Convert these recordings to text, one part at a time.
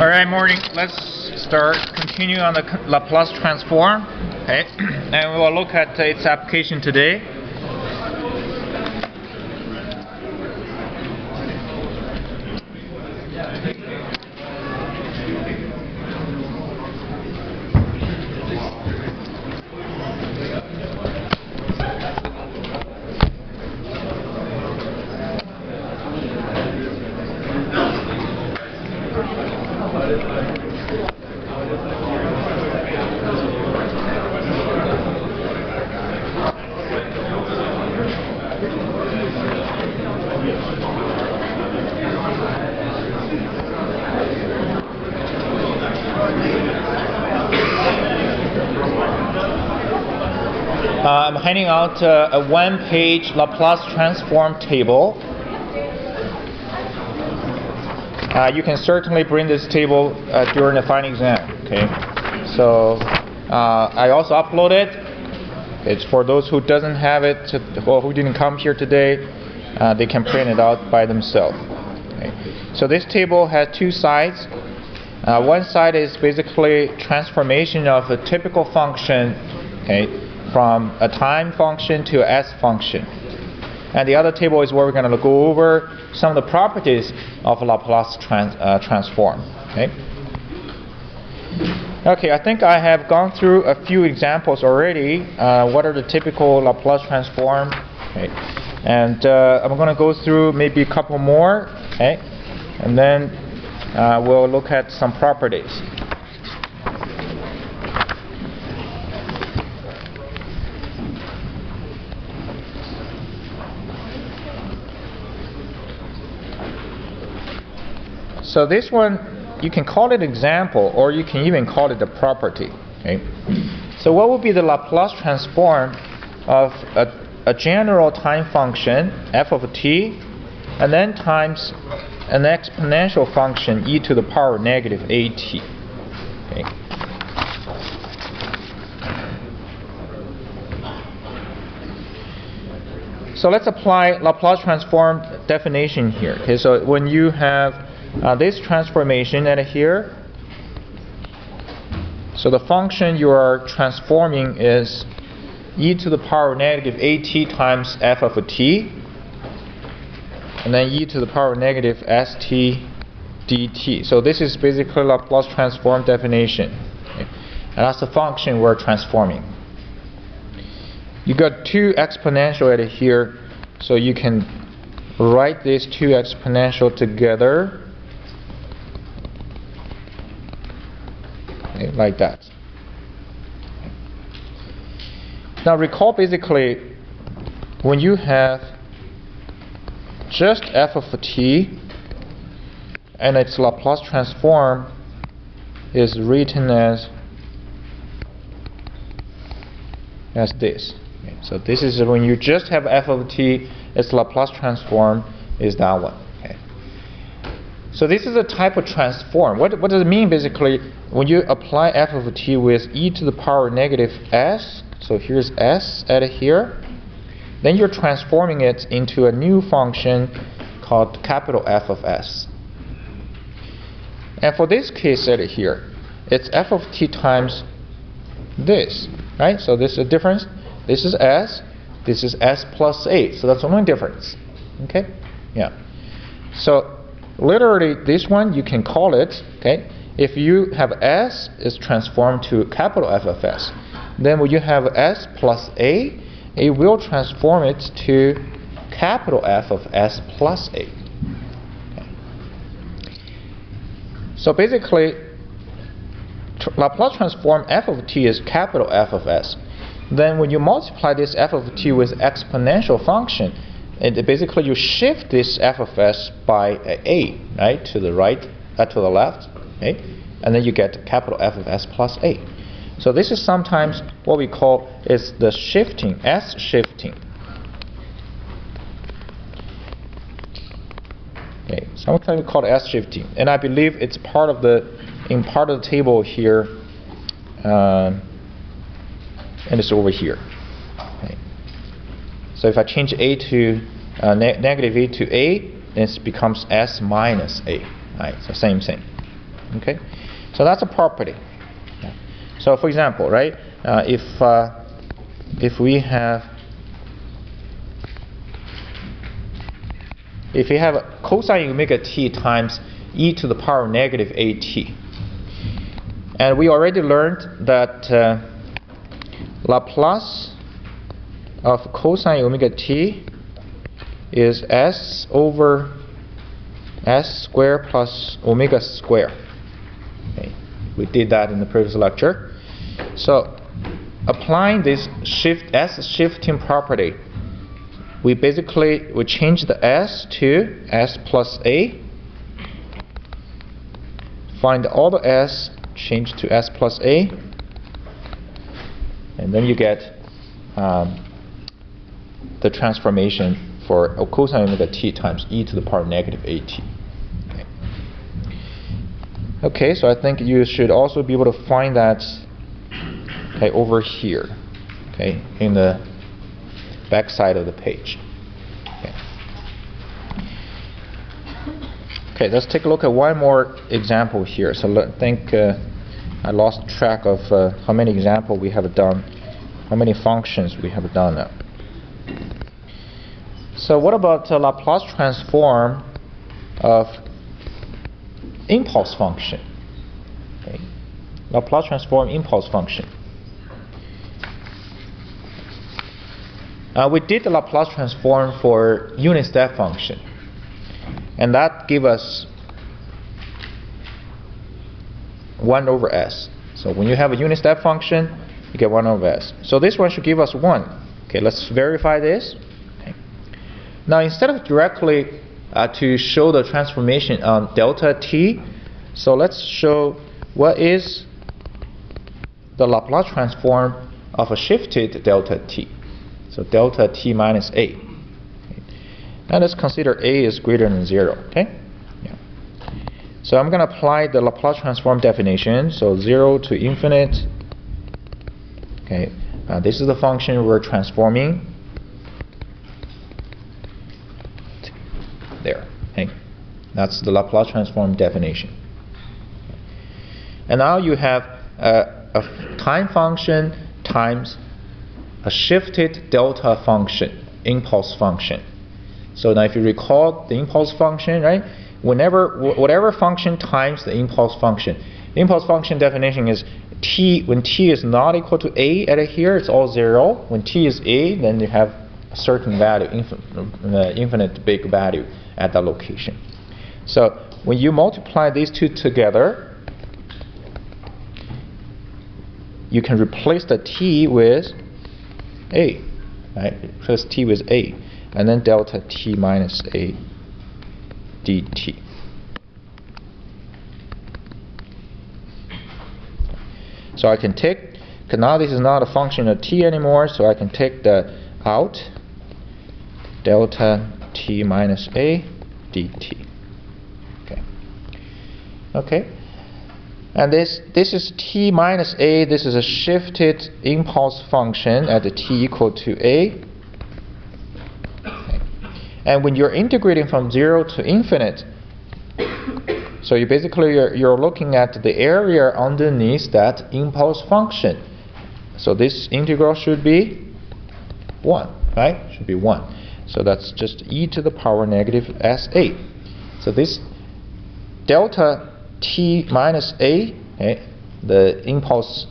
Alright, morning. Let's continue on the Laplace transform. Okay, and we will look at its application today. I'm handing out a one-page Laplace transform table. You can certainly bring this table during the final exam. Okay, so I also upload it. It's for those who doesn't have it or who didn't come here today. They can print it out by themselves. Okay. So this table has two sides. One side is basically transformation of a typical function. Okay, from a time function to a s function. And the other table is where we're going to go over some of the properties of Laplace transform. Okay, I think I have gone through a few examples already. What are the typical Laplace transform? Okay. And I'm going to go through maybe a couple more. Okay. And then we'll look at some properties. So this one, you can call it example, or you can even call it a property. Okay? So what would be the Laplace transform of a general time function, f of t, and then times an exponential function, e to the power negative at? Okay? So let's apply Laplace transform definition here. Okay? So when you have this transformation at here, so the function you are transforming is e to the power negative at times f of t, and then e to the power negative st dt. So this is basically Laplace transform definition. Okay? And that's the function we're transforming. You got two exponential at here, so you can write these two exponential together. Okay, like that. Now recall basically when you have just f of t and its Laplace transform is written as this. Okay, so this is when you just have f of t, its Laplace transform is that one. Okay. So this is a type of transform. What does it mean basically? When you apply f of t with e to the power negative s, so here's s at here, then you're transforming it into a new function called capital F of s. And for this case at here, it's f of t times this, right? So this is a difference. This is s, this is s plus a, so that's the only difference. Okay? Yeah. So literally this one you can call it, okay? If you have s is transformed to capital F of s, then when you have s plus a, it will transform it to capital F of s plus a. Okay. So basically, Laplace transform f of t is capital F of s. Then when you multiply this f of t with exponential function, basically you shift this f of s by a, right, to the right, to the left. Okay? And then you get capital F of s plus a. So this is sometimes what we call is the shifting, s shifting. Okay, sometimes we call it s shifting, and I believe it's part of the table here, and it's over here. Okay. So if I change a to negative a to a, then it becomes s minus a. Right, so same thing. Okay, so that's a property. Yeah. So for example, right, if we have a cosine omega t times e to the power of negative at, and we already learned that Laplace of cosine omega t is s over s squared plus omega squared. Okay. We did that in the previous lecture. So applying this shifting property, we change the s to s plus a, find all the s, change to s plus a, and then you get the transformation for cosine omega t times e to the power of negative at. Okay, so I think you should also be able to find that over here, okay, in the back side of the page. Okay, let's take a look at one more example here. So I think I lost track of how many examples we have done, how many functions we have done now. So what about Laplace transform of impulse function? Okay. Laplace transform impulse function. We did the Laplace transform for unit step function, and that gave us 1 over s. So when you have a unit step function, you get 1 over s. So this one should give us 1. Okay, let's verify this. Okay. Now instead of directly to show the transformation on delta t, so let's show what is the Laplace transform of a shifted delta t. So delta t minus a. Okay. Now let's consider a is greater than 0. Okay. Yeah. So I'm going to apply the Laplace transform definition. So 0 to infinite. Okay. This is the function we're transforming. There. Okay. That's the Laplace transform definition. And now you have a time function times a shifted delta function, impulse function. So now if you recall the impulse function, right? Whatever function times the impulse function. The impulse function definition is t, when t is not equal to a at here, it's all 0. When t is a, then you have a certain value, infinite big value at that location. So when you multiply these two together, you can replace the t with a, right? Replace t with a, and then delta t minus a dt. So I can take, because now this is not a function of t anymore, so I can take the out, delta t minus a dt. Okay. Okay. And this is t minus a. This is a shifted impulse function at the t equal to a. Okay. And when you're integrating from 0 to infinite, so you basically you're looking at the area underneath that impulse function. So this integral should be 1, right? Should be 1. So that's just e to the power negative sa. So this delta t minus a, okay, the impulse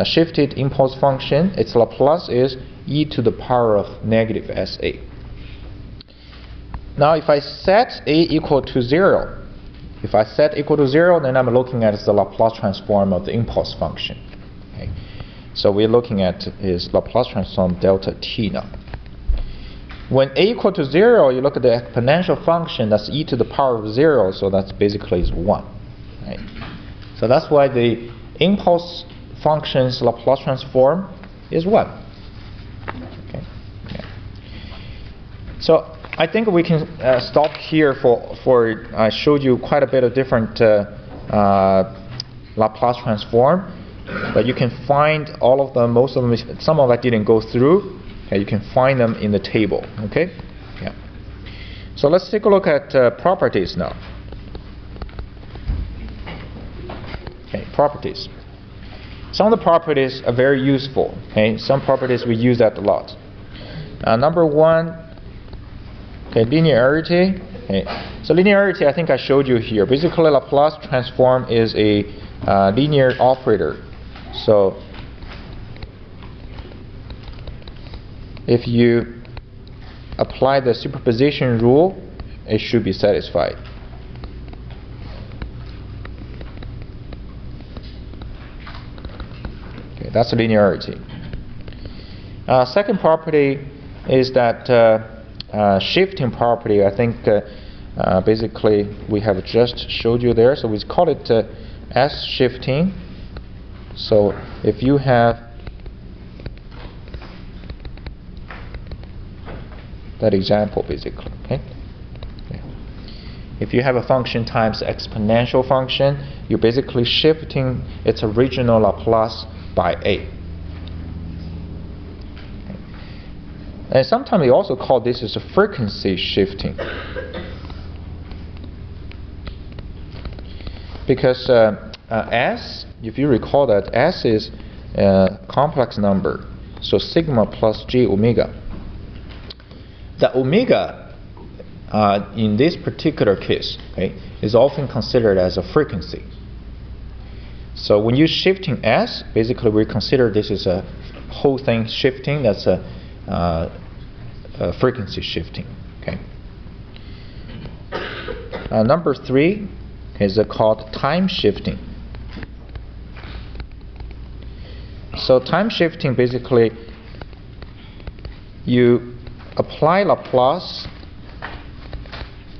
shifted impulse function, its Laplace is e to the power of negative sa. Now if I set a equal to 0, then I'm looking at the Laplace transform of the impulse function. Okay. So we're looking at is Laplace transform delta t now. When a equal to 0, you look at the exponential function, that's e to the power of 0, so that's basically is 1. Right. So that's why the impulse function's Laplace transform is 1. Okay. Yeah. So I think we can stop here for I showed you quite a bit of different Laplace transform, but you can find all of them, most of them, some of that didn't go through. Okay, you can find them in the table. Okay. Yeah. So let's take a look at properties now. properties. Some of the properties are very useful. Okay, some properties we use that a lot. Number one, okay, linearity. Okay. So linearity, I think I showed you here. Basically, Laplace transform is a linear operator. So if you apply the superposition rule, it should be satisfied. Okay, that's linearity. Second property is that shifting property. I think basically we have just showed you there. So we call it S shifting. So if you have that example, basically, okay? If you have a function times exponential function, you're basically shifting its original Laplace by a. And sometimes we also call this as a frequency shifting, because S, if you recall that S is a complex number, so sigma plus j omega. The omega in this particular case, okay, is often considered as a frequency. So when you're shifting S, basically we consider this as a whole thing shifting. That's a frequency shifting. Okay. Number three is called time shifting. So time shifting, basically you apply Laplace,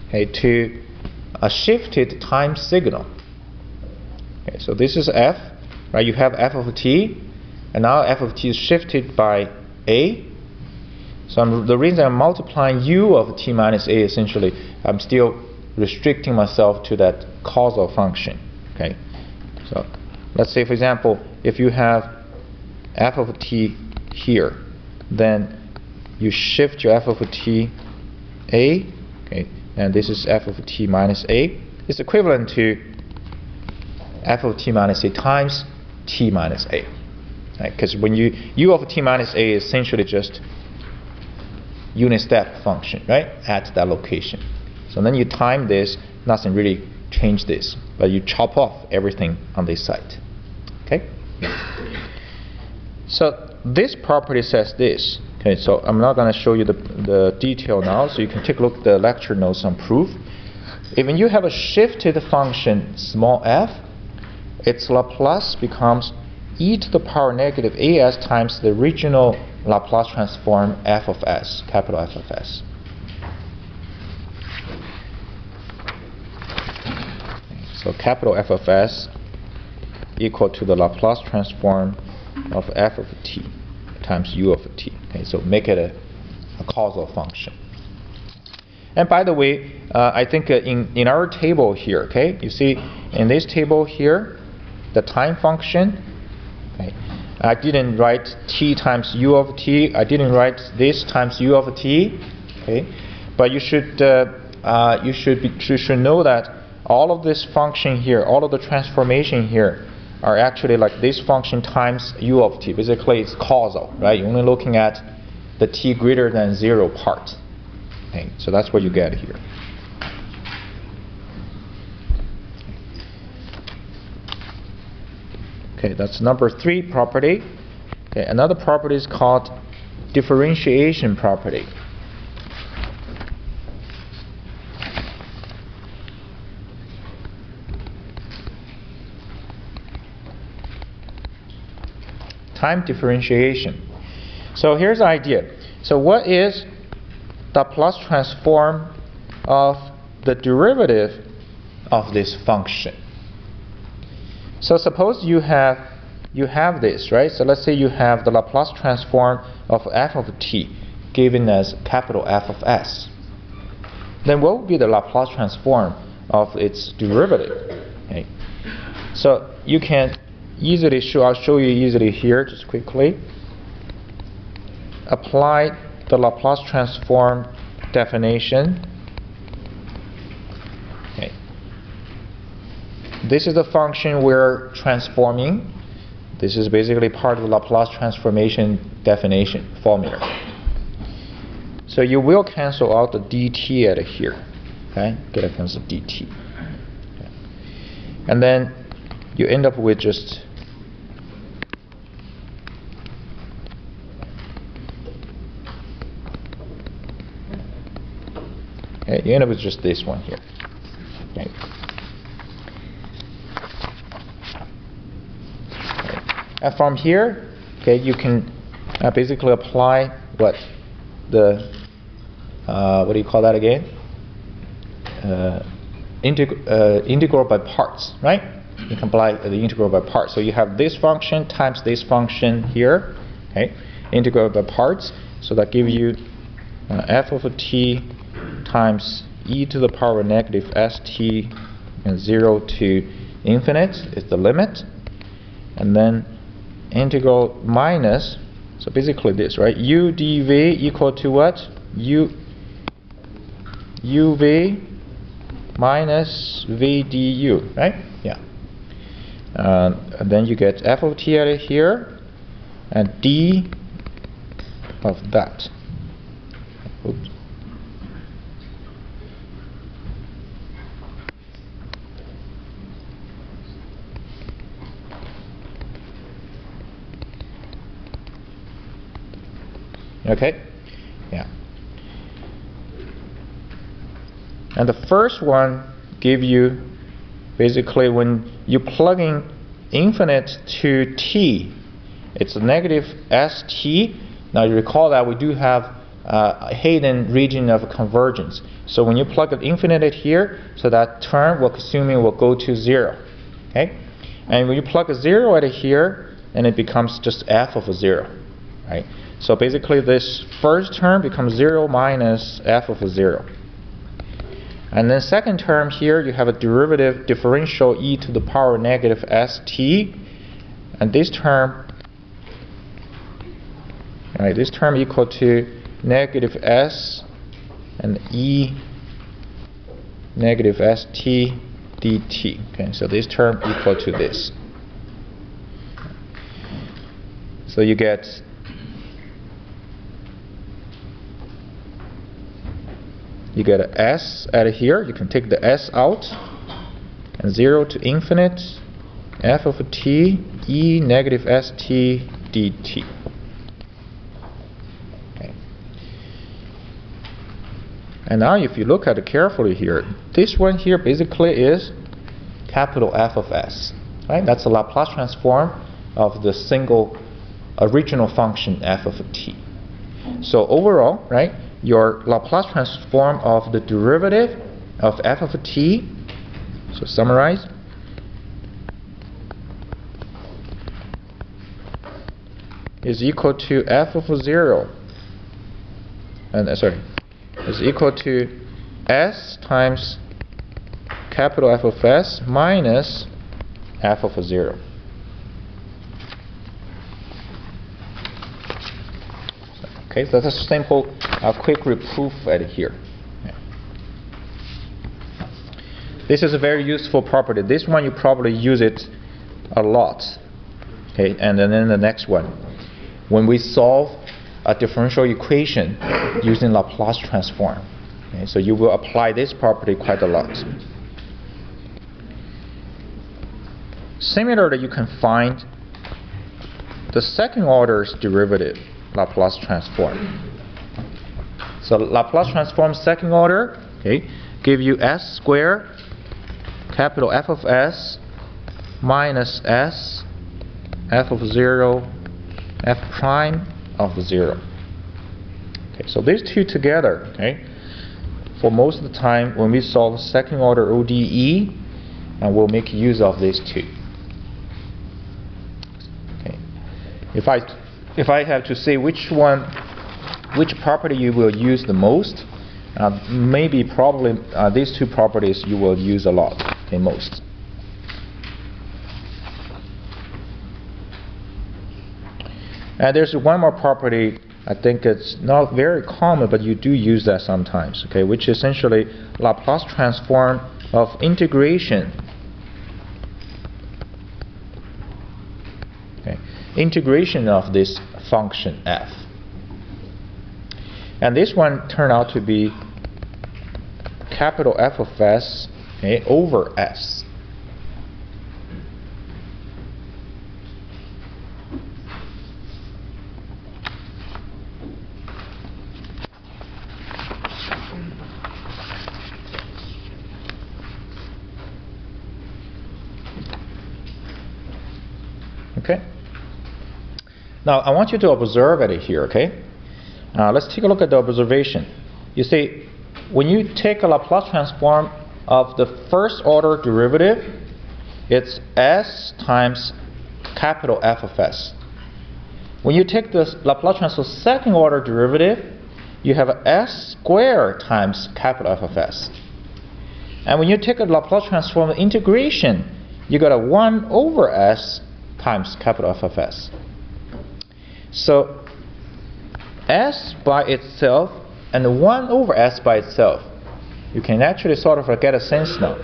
okay, to a shifted time signal. Okay, so this is f, right? You have f of t, and now f of t is shifted by a. So the reason I'm multiplying u of t minus a, essentially, I'm still restricting myself to that causal function. Okay. So let's say, for example, if you have f of t here, then you shift your f of t a, okay, and this is f of t minus a. It's equivalent to f of t minus a times t minus a, because when u of t minus a is essentially just unit step function, right, at that location. So then you time this, nothing really change this, but you chop off everything on this side. Okay. So this property says this. Okay, so I'm not going to show you the detail now, so you can take a look at the lecture notes on proof. If you have a shifted function small f, its Laplace becomes e to the power negative as times the original Laplace transform f of s, capital F of s. So capital F of s equal to the Laplace transform of f of t times u of t. Okay, so make it a causal function. And by the way, I think in our table here, okay, you see in this table here, the time function, okay, I didn't write t times u of t. I didn't write this times u of t. Okay, but you should know that all of this function here, all of the transformation here, are actually like this function times u of t. Basically, it's causal, right? You're only looking at the t greater than 0 part. Okay, so that's what you get here. Okay, that's number 3 property. Okay, another property is called differentiation property. Time differentiation. So here's the idea. So what is the Laplace transform of the derivative of this function? So suppose you have this, right? So let's say you have the Laplace transform of f of t given as capital F of s. Then what would be the Laplace transform of its derivative? Okay. So you can easily I'll show you easily here, just quickly. Apply the Laplace transform definition. Okay. this is the function we're transforming. This is basically part of the Laplace transformation definition formula. So you will cancel out the dt at here. Okay, get a cancel dt. Okay. And then you end up with just you end up with just this one here. Okay. And from here, okay, you can basically apply what the what do you call that again? Integral by parts, right? You can apply the integral by parts. So you have this function times this function here, okay? Integral by parts. So that gives you f of t times e to the power negative st and 0 to infinite is the limit, and then integral minus, so basically this, right? U dv equal to what? uv minus v du, right? Yeah. And then you get f of t out of here and d of that. Oops. Okay, yeah. And the first one give you basically when you plug in infinite to t, it's a negative st. Now you recall that we do have a hidden region of convergence. So when you plug an infinite here, so that term we're assuming will go to 0. Okay, and when you plug a 0 at here, and it becomes just f of a 0, right? So basically this first term becomes 0 minus f of 0. And then second term here, you have a derivative differential e to the power negative st. And this term, right, this term equal to negative s and e negative st dt. Okay, so this term equal to this. So you get an s out of here. You can take the s out, and 0 to infinite f of t e negative st dt. Okay. And now if you look at it carefully here, this one here basically is capital F of s. Right? That's a Laplace transform of the single original function f of t. So overall, right, your Laplace transform of the derivative of f of t, so summarize, is equal to f of 0, and is equal to s times capital F of s minus f of 0. Okay, so that's a simple, quick reproof right here. Yeah. This is a very useful property. This one you probably use it a lot. Okay, and then the next one, when we solve a differential equation using Laplace transform. Okay, so you will apply this property quite a lot. Similarly, you can find the second order's derivative Laplace transform. So Laplace transform second order, okay, give you s squared capital F of s minus s f of 0 f prime of 0. Okay, so these two together, okay, for most of the time when we solve second order ODE, and we'll make use of these two. Okay. If I have to say which property you will use the most, probably these two properties you will use a lot, okay, most. And there's one more property, I think it's not very common, but you do use that sometimes, okay, which is essentially Laplace transform of integration integration of this function f. And this one turned out to be capital F of s, okay, over s. Okay. Now I want you to observe it here. Okay. Let's take a look at the observation. You see, when you take a Laplace transform of the first order derivative, it's s times capital F of s. When you take the Laplace transform second order derivative, you have s squared times capital F of s. And when you take a Laplace transform integration, you got a 1 over s times capital F of s. So s by itself and 1 over s by itself, you can actually sort of get a sense now.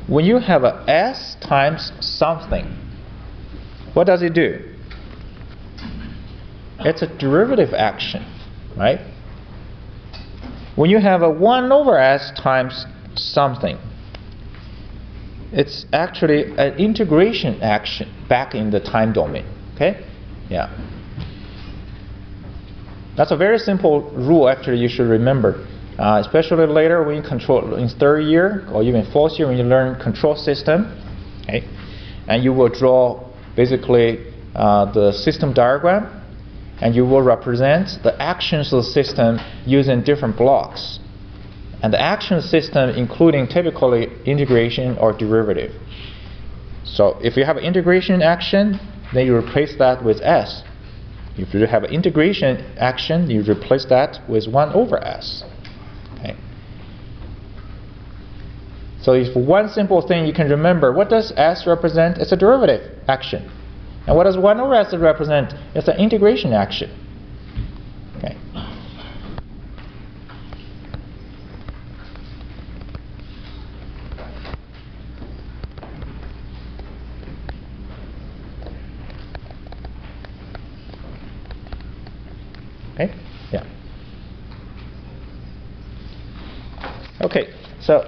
When you have a s times something, what does it do? It's a derivative action, right? When you have a 1 over s times something, it's actually an integration action back in the time domain. Okay? Yeah. That's a very simple rule actually you should remember. Especially later when you control in third year or even fourth year when you learn control system. Okay? And you will draw basically the system diagram, and you will represent the actions of the system using different blocks. And the action system including typically integration or derivative. So if you have an integration action, then you replace that with s. If you have an integration action, you replace that with 1 over s. Okay. So if one simple thing you can remember, what does s represent? It's a derivative action. And what does 1 over s represent? It's an integration action. Okay. Okay. Yeah. Okay. So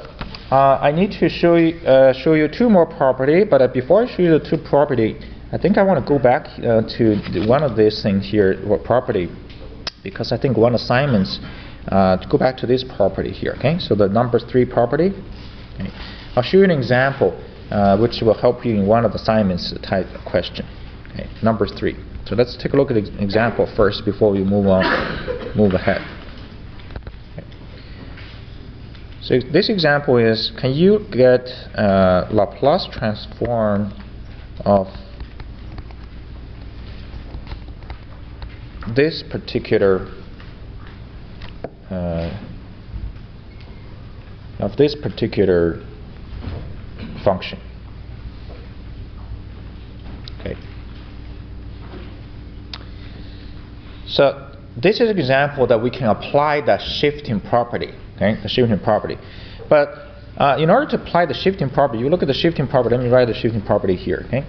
I need to show you two more property, but before I show you the two property, I think I want to go back to one of these things here, or property, because I think one assignments to go back to this property here. Okay. So the number 3 property. Okay. I'll show you an example which will help you in one of the assignments type question. Okay. Number 3. So let's take a look at the example first before we move ahead. Okay. So this example is, can you get Laplace transform of this particular function? Okay. So this is an example that we can apply the shifting property, okay, the shifting property. But in order to apply the shifting property, you look at the shifting property. Let me write the shifting property here, okay?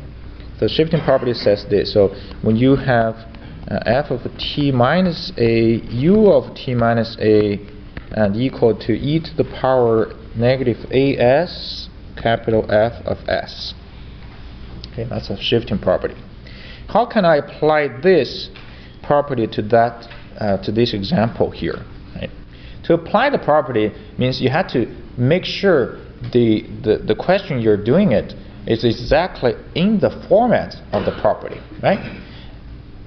The shifting property says this. So when you have f of t minus a, u of t minus a, and equal to e to the power negative as capital F of s. Okay, that's a shifting property. How can I apply this property to that to this example here? Right? To apply the property means you have to make sure the question you're doing it is exactly in the format of the property, right?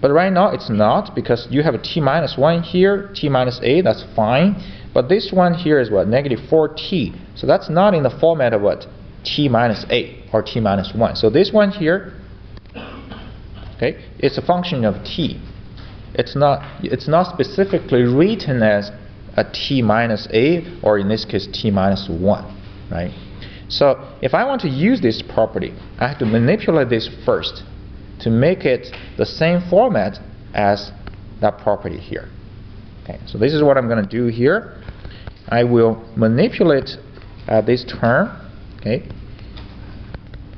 But right now it's not, because you have a t minus 1 here, t minus a, that's fine. But this one here is what? Negative 4t. So that's not in the format of what? T minus a or t minus 1. So this one here, okay, it's a function of t. It's not specifically written as a t minus a, or in this case t minus 1, right? So if I want to use this property, I have to manipulate this first to make it the same format as that property here. Okay, so this is what I'm going to do here. I will manipulate this term. Okay.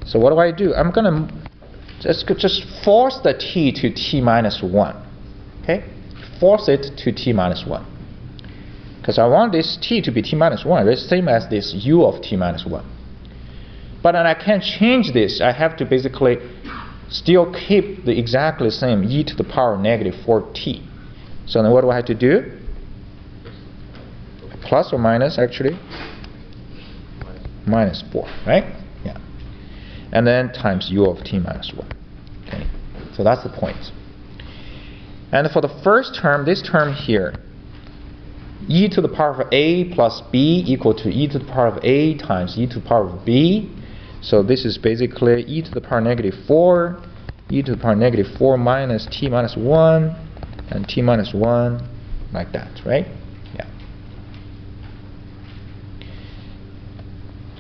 So what do? I'm going to just force the t to t minus 1. Okay? Force it to t minus 1. Because I want this t to be t minus 1. It's the same as this u of t minus 1. But then I can't change this. I have to basically still keep the exactly same e to the power negative 4t. So then what do I have to do? Plus or minus, actually? Minus 4, right? Yeah. And then times u of t minus 1. Okay. So that's the point. And for the first term, this term here, e to the power of a plus b equal to e to the power of a times e to the power of b. So this is basically e to the power negative 4, e to the power negative 4 minus t minus 1, and t minus 1, like that, right? Yeah.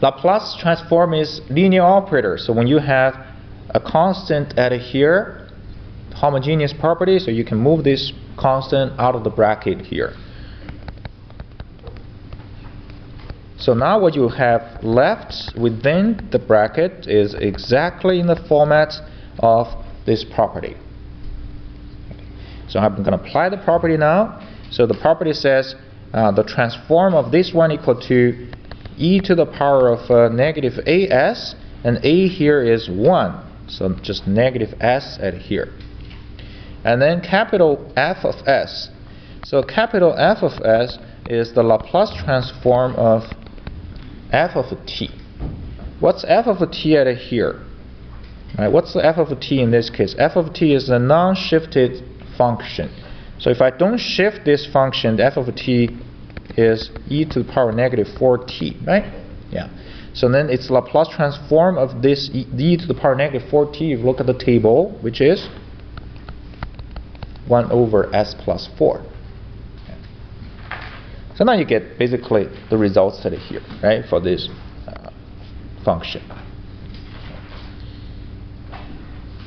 Laplace transform is linear operator. So when you have a constant at here, homogeneous property, so you can move this constant out of the bracket here. So now what you have left within the bracket is exactly in the format of this property. So I'm going to apply the property now. So the property says the transform of this one equal to e to the power of negative as, and a here is 1. So just negative s at here. And then capital F of s. So capital F of s is the Laplace transform of f of t. What's f of t at here? Right, what's the f of t in this case? F of t is a non-shifted function. So if I don't shift this function, the f of t is e to the power negative 4t, right? Yeah. So then it's Laplace transform of this e to the power negative 4t. If you look at the table, which is 1 over s plus 4. So now you get basically the results that are here, right, for this function.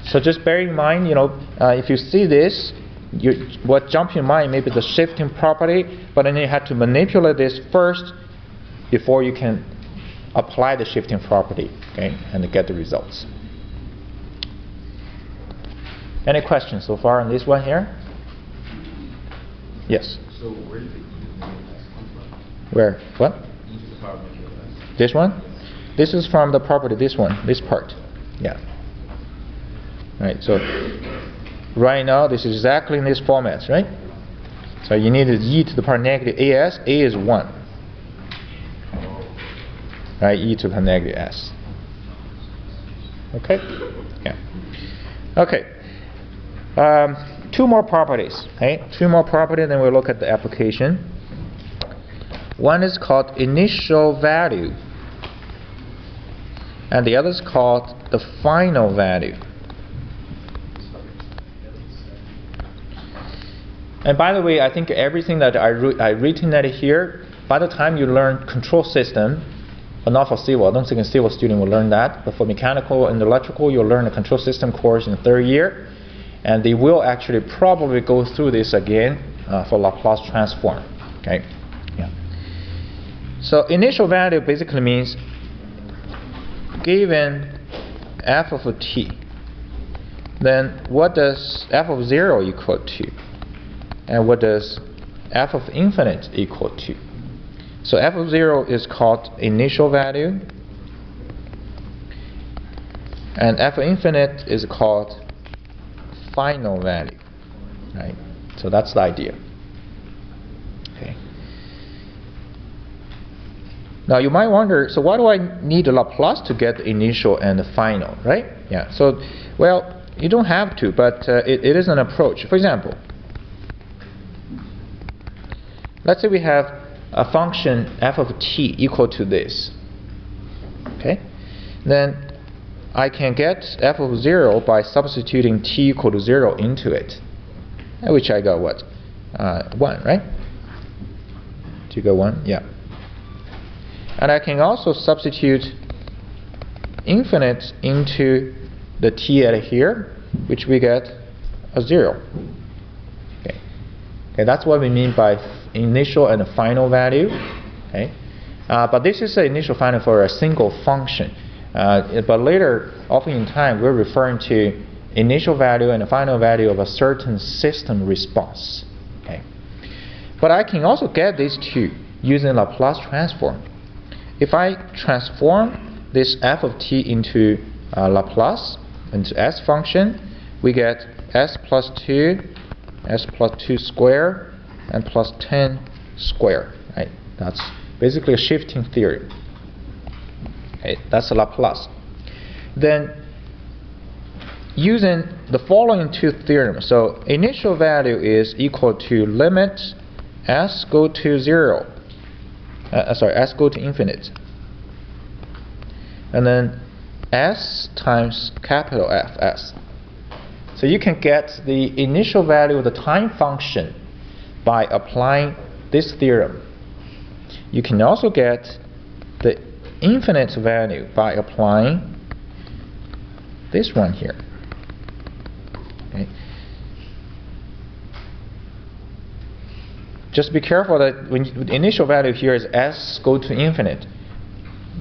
So just bear in mind, if you see this, what jumps in mind maybe the shifting property, but then you have to manipulate this first before you can apply the shifting property, okay, and get the results. Any questions so far on this one here? Yes. So where did the e to the negative s come from? Where? What? E to the power of negative s. This one? This is from the property, this one, this part. Yeah. Right, so right now this is exactly in this format, right? So you need e to the power negative as, a is 1. Right, e to the negative s. Okay? Yeah. Okay. Two more properties. Okay? Two more properties, then we'll look at the application. One is called initial value, and the other is called the final value. And by the way, I think everything that I written at here, by the time you learn control system, but not for civil, I don't think a civil student will learn that, but for mechanical and electrical, you'll learn the control system course in the 3rd year, and they will actually probably go through this again for Laplace transform. Okay, yeah. So initial value basically means given f of t, then what does f of 0 equal to? And what does f of infinite equal to? So f of 0 is called initial value, and f of infinite is called final value, right? So that's the idea. Okay. Now you might wonder, so why do I need a Laplace to get the initial and the final, right? Yeah. So, well, you don't have to, but it is an approach. For example, let's say we have a function f of t equal to this. Okay, then I can get f of 0 by substituting t equal to 0 into it, which I got what? 1, right? Do you got 1? Yeah. And I can also substitute infinite into the t at here, which we get a 0. Okay. Okay, that's what we mean by initial and final value. Okay. But this is the initial final for a single function. But later, often in time, we're referring to initial value and the final value of a certain system response. Okay. But I can also get these two using Laplace transform. If I transform this f of t into Laplace, into s function, we get s plus 2, s plus 2 square, and plus 10 square. Right? That's basically a shifting theory. Okay, that's a Laplace. Then, using the following two theorems, so initial value is equal to limit s go to 0, s go to infinite, and then s times capital Fs. So you can get the initial value of the time function by applying this theorem. You can also get the infinite value by applying this one here. Okay. Just be careful that when the initial value here is s go to infinite,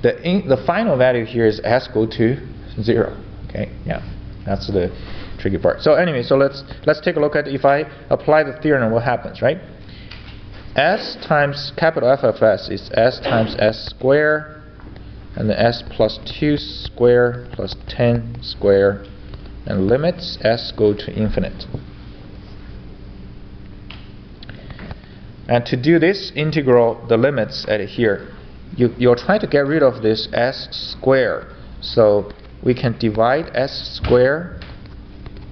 the final value here is s go to 0. Okay, yeah, that's the tricky part. So anyway, so let's take a look at if I apply the theorem, what happens, right? S times capital F of s is s times s square, and then s plus 2 square plus 10 square, and limits s go to infinite. And to do this integral, the limits at here, you're trying to get rid of this s square. So we can divide s square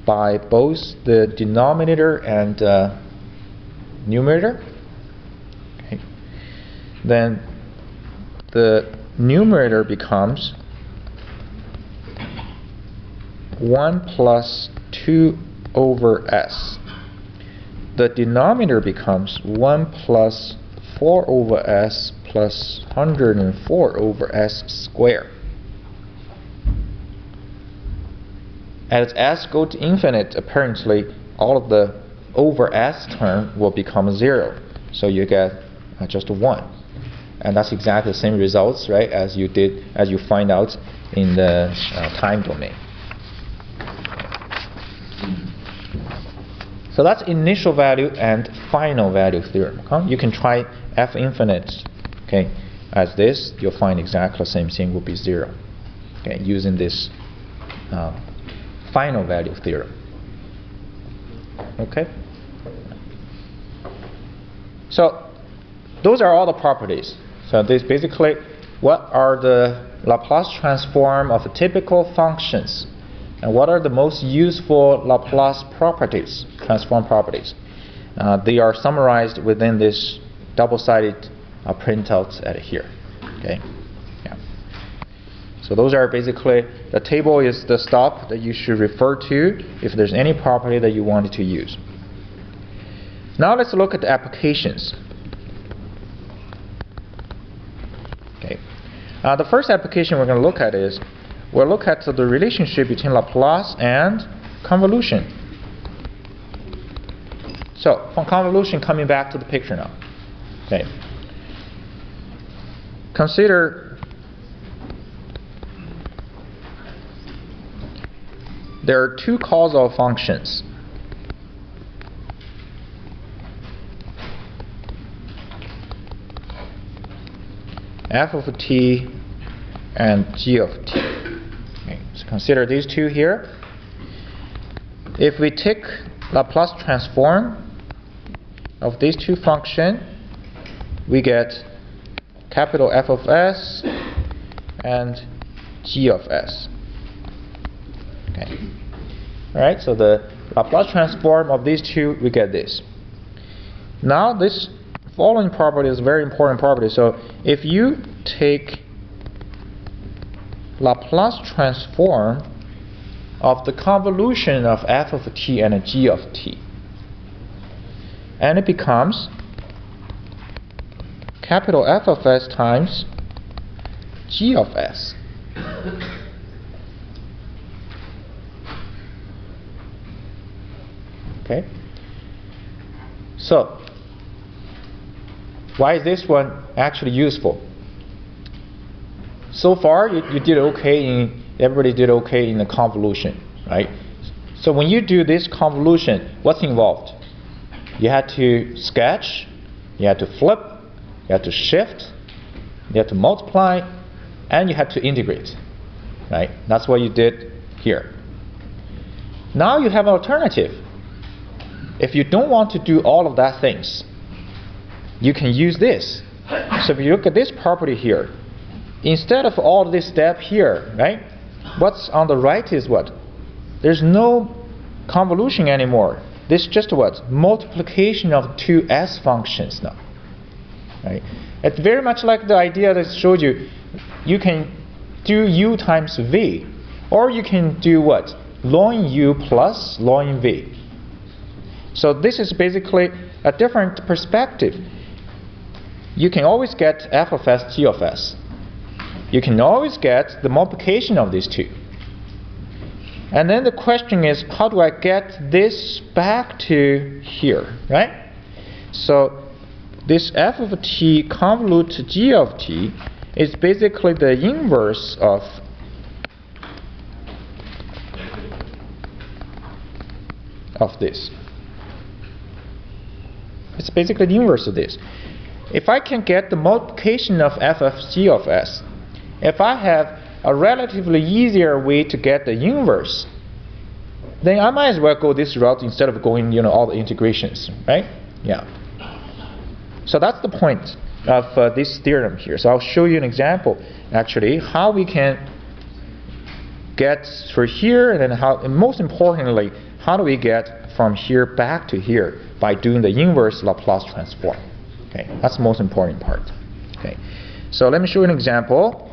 by both the denominator and numerator. Okay. Then the numerator becomes 1 plus 2 over s. The denominator becomes 1 plus 4 over s plus 104 over s squared. As s go to infinite, apparently all of the over s term will become 0. So you get just 1. And that's exactly the same results, right, as you find out in the time domain. So that's initial value and final value theorem. You can try f infinite, okay, as this. You'll find exactly the same thing will be 0. Okay, using this final value theorem. Okay. So those are all the properties. So this basically, what are the Laplace transform of typical functions, and what are the most useful Laplace properties, transform properties? They are summarized within this double-sided printout at here. Okay. Yeah. So those are basically, the table is the stuff that you should refer to if there's any property that you wanted to use. Now let's look at the applications. Okay. The first application we're going to look at is, we'll look at the relationship between Laplace and convolution. So, from convolution, coming back to the picture now. Okay. Consider there are two causal functions. F of t and g of t. Okay, so consider these two here. If we take Laplace transform of these two functions, we get capital F of s and g of s. Okay. All right. So the Laplace transform of these two, we get this. Now this following property is a very important property. So if you take Laplace transform of the convolution of f of t and g of t, and it becomes capital F of s times g of s. Okay. So why is this one actually useful? So far, you did okay everybody did okay in the convolution, right? So when you do this convolution, what's involved? You had to sketch, you had to flip, you had to shift, you had to multiply, and you had to integrate, right? That's what you did here. Now you have an alternative. If you don't want to do all of that things, you can use this. So if you look at this property here, instead of all this step here, right? What's on the right is what? There's no convolution anymore. This is just what? Multiplication of two S functions now. Right? It's very much like the idea that I showed you. You can do U times V, or you can do what? Ln U plus ln V. So this is basically a different perspective. You can always get f of s, g of s. You can always get the multiplication of these two. And then the question is, how do I get this back to here, right? So this f of t convolute g of t is basically the inverse of this. It's basically the inverse of this. If I can get the multiplication of f of g of s, if I have a relatively easier way to get the inverse, then I might as well go this route instead of going, all the integrations, right? Yeah. So that's the point of this theorem here. So I'll show you an example, actually, how we can get through here, and then and most importantly, how do we get from here back to here by doing the inverse Laplace transform. Okay, that's the most important part. Okay, so let me show you an example.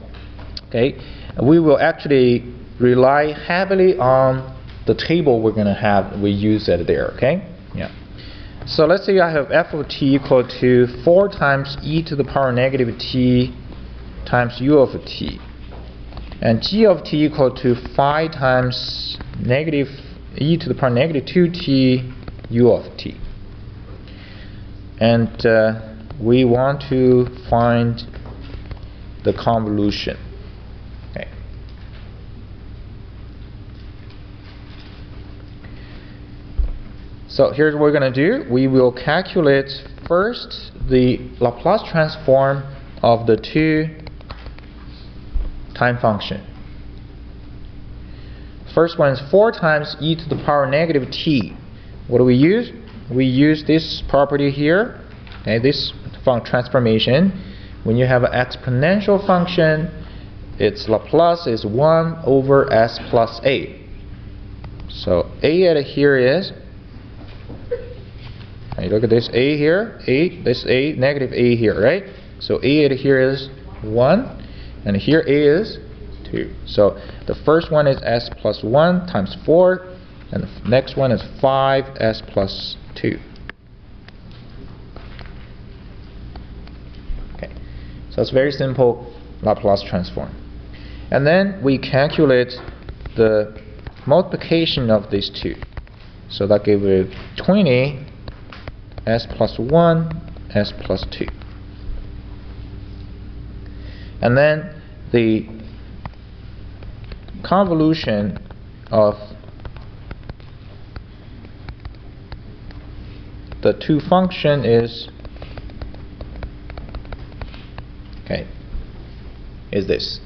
Okay, we will actually rely heavily on the table we use it there. Okay, yeah. So let's say I have f of t equal to 4 times e to the power negative t times u of t, and g of t equal to 5 times negative e to the power negative 2t u of t. And we want to find the convolution. Okay. So here's what we're going to do. We will calculate first the Laplace transform of the two time function. First one is 4 times e to the power negative t. What do we use? We use this property here, okay, this transformation. When you have an exponential function, its Laplace is 1 over s plus a. So a at here is, you look at this a here, this a, negative a here, right? So a at here is 1, and here a is 2. So the first one is s plus 1 times 4, and the next one is 5s plus 2. Okay, so it's very simple Laplace transform. And then we calculate the multiplication of these two. So that gives you 20 s plus 1 s plus 2. And then the convolution of the two function is this.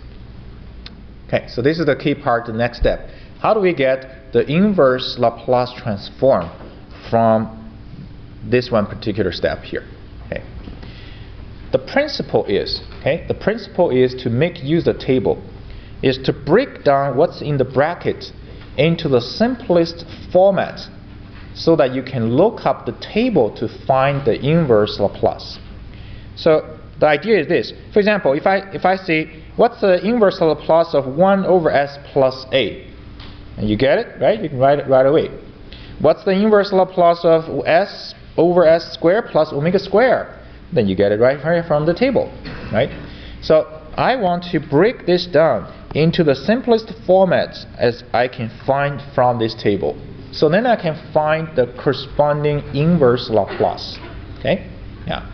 Okay, so this is the key part, the next step. How do we get the inverse Laplace transform from this one particular step here? Okay. The principle is, to make use of the table, is to break down what's in the bracket into the simplest format so that you can look up the table to find the inverse Laplace. So the idea is this. For example, if I say, what's the inverse Laplace of 1 over s plus a? And you get it, right? You can write it right away. What's the inverse Laplace of s over s squared plus omega squared? Then you get it right from the table, right? So I want to break this down into the simplest formats as I can find from this table. So then I can find the corresponding inverse Laplace. Okay? Yeah.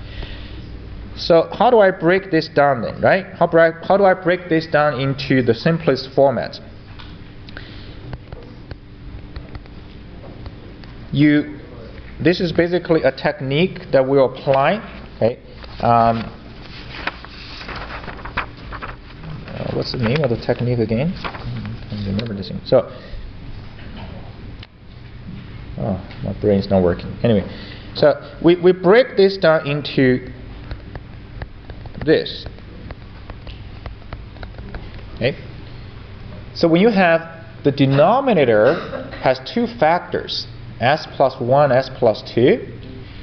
So how do I break this down then, right? How do I break this down into the simplest format? This is basically a technique that we'll apply. Okay. What's the name of the technique again? I can't remember this thing. So, my brain's not working. Anyway, so we break this down into this. Okay. So when you have the denominator has two factors, s plus 1, s plus 2,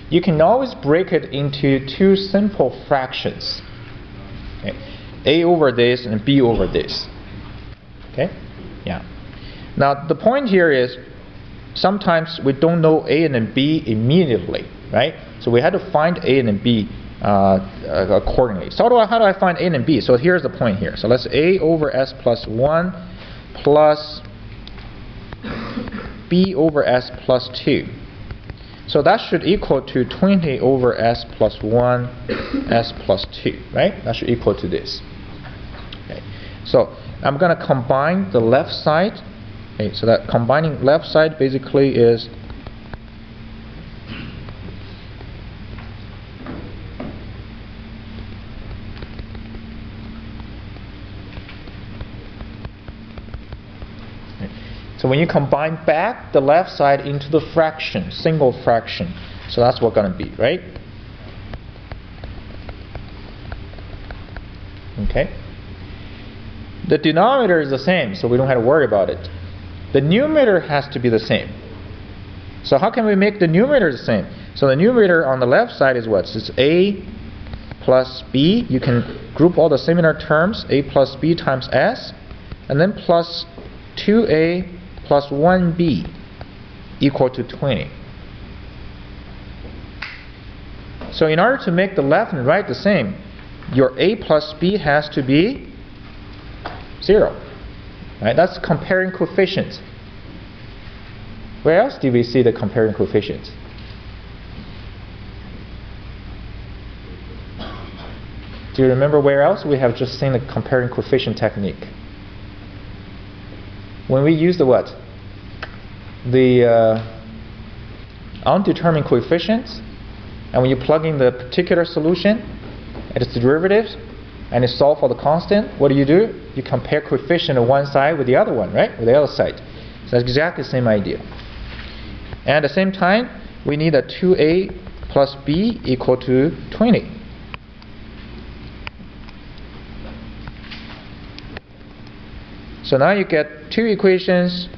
you can always break it into two simple fractions. Okay. A over this and b over this. Okay? Yeah. Now the point here is sometimes we don't know a and b immediately, right? So we had to find a and b accordingly. So how do I find a and b? So here's the point here. So let's a over s plus 1 plus b over s plus 2. So that should equal to 20 over s plus 1 s plus 2, right? That should equal to this. Okay. So I'm going to combine the left side. Okay, so that combining left side basically is so when you combine back the left side into the fraction, single fraction, so that's what's going to be, right? Okay. The denominator is the same, so we don't have to worry about it. The numerator has to be the same. So how can we make the numerator the same? So the numerator on the left side is what? It's a plus b. You can group all the similar terms, a plus b times s, and then plus 2a plus 1b equal to 20. So in order to make the left and right the same, your a plus b has to be 0. Right? That's comparing coefficients. Where else do we see the comparing coefficients? Do you remember where else we have just seen the comparing coefficient technique? When we use the what? The undetermined coefficients, and when you plug in the particular solution and its derivatives, and you solve for the constant, what do? You compare coefficient of one side with the other one, right? With the other side. So that's exactly the same idea. And at the same time, we need a 2a plus b equal to 20. So now you get two equations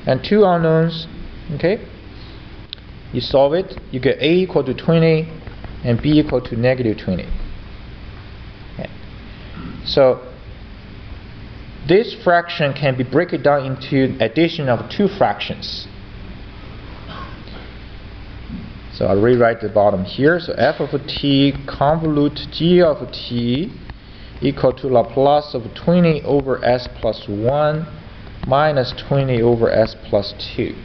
and two unknowns. Okay? You solve it, you get a equal to 20 and b equal to negative 20. Okay. So this fraction can be broken down into addition of two fractions. So I'll rewrite the bottom here. So f of t convolute g of t equal to Laplace of 20 over s plus 1 minus 20 over s plus 2.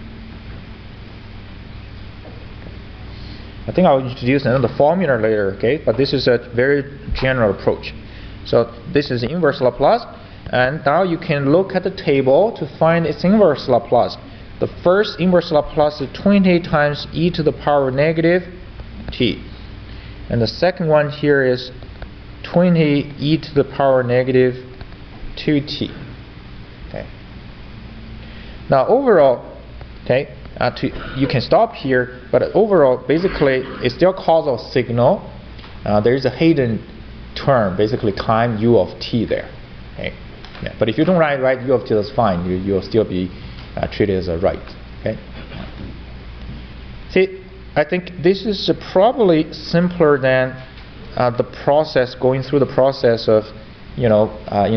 I think I'll introduce another formula later, okay? But this is a very general approach. So this is inverse Laplace, and now you can look at the table to find its inverse Laplace. The first inverse Laplace is 20 times e to the power negative t. And the second one here is 20 e to the power negative 2t. Okay. Now overall, okay, you can stop here, but overall, basically, it still calls a signal. There is a hidden term, basically time u of t there. Okay. Yeah. But if you don't write u of t, that's fine. You'll still be treated as a right. Okay. See, I think this is probably simpler than the process, going through the process of, in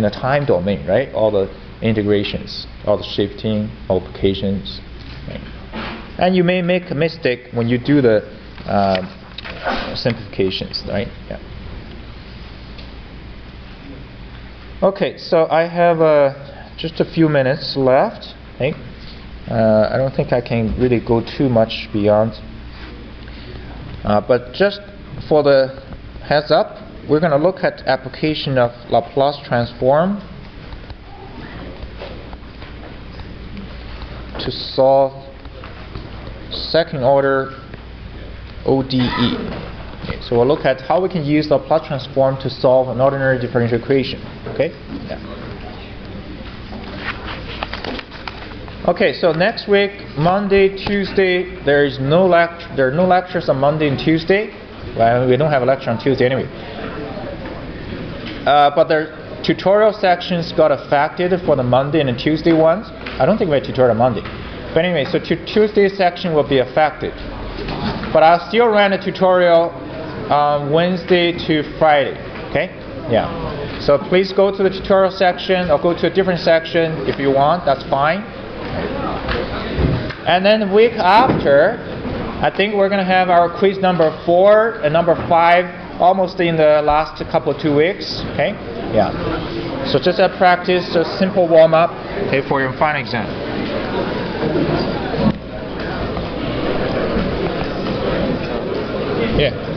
a time domain, right? All the integrations, all the shifting, multiplications. Right? And you may make a mistake when you do the simplifications, right? Yeah. Okay, so I have just a few minutes left. Okay. I don't think I can really go too much beyond. But just for the heads up, we're going to look at application of Laplace transform to solve second order ODE. Okay, so we'll look at how we can use the Laplace transform to solve an ordinary differential equation. Okay? Yeah. Okay, so next week, Monday, Tuesday, there are no lectures on Monday and Tuesday. Well, we don't have a lecture on Tuesday anyway. But the tutorial sections got affected for the Monday and the Tuesday ones. I don't think we have tutorial on Monday. But anyway, so Tuesday section will be affected. But I'll still run a tutorial Wednesday to Friday. Okay? Yeah. So please go to the tutorial section or go to a different section if you want. That's fine. And then the week after, I think we're going to have our quiz number 4 and number 5 almost in the last couple 2 weeks. Okay? Yeah. So just a practice, a simple warm-up, okay, for your final exam. Yeah.